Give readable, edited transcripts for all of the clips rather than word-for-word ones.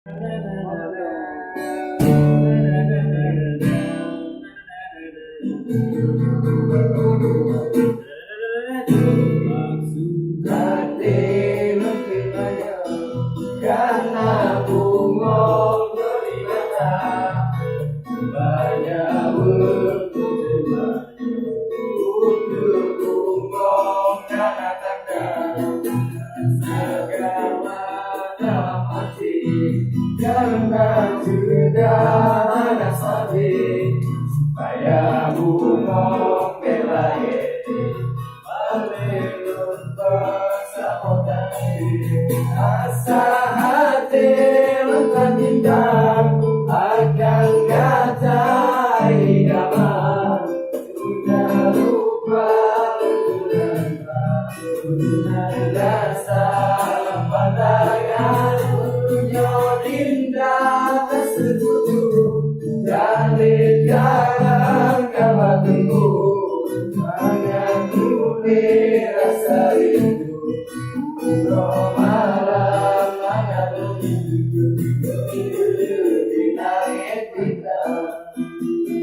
Karena bungong dari mata banyak bertujuan untuk bungong karena tanda segala dalam hati karena sudah ada sabi supaya bungong belain melindung bersama asa hati lengkap indah akan kata idaman sudah lupa sudah rasa pandangan punya indah tersebut dari jalan kabar tunggu sangat mulai rasa rindu malam sangat dinaik kita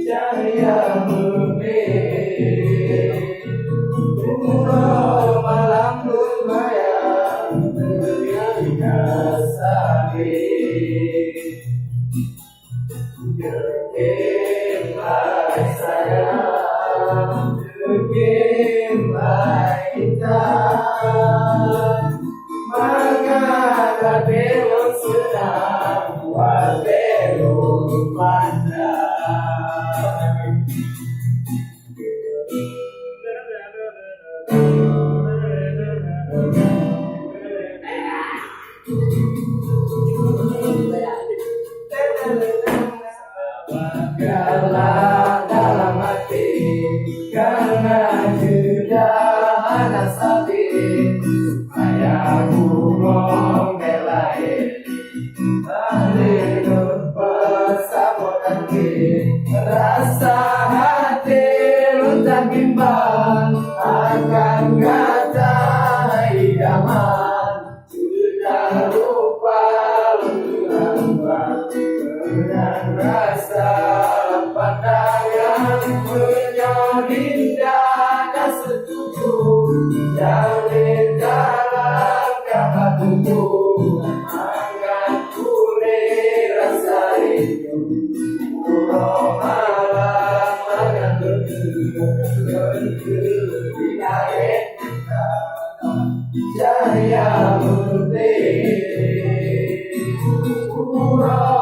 cahaya memberi malam lumayan dengan sakit kemai sayang kemai hitam mengada belok sedang buat belok pandang Galah dalam hati karena sudah ada sapi supaya bungong belain melindung bersama kaki rasa hati lontar bimbang akan kata idaman sudah lupa lunturan dengan rasa pandangan menyodindah dan setuju jalin dalam kabar tunggu akan pulih rasa rindu pulau malam akan berhenti dinaik cahaya putih pulau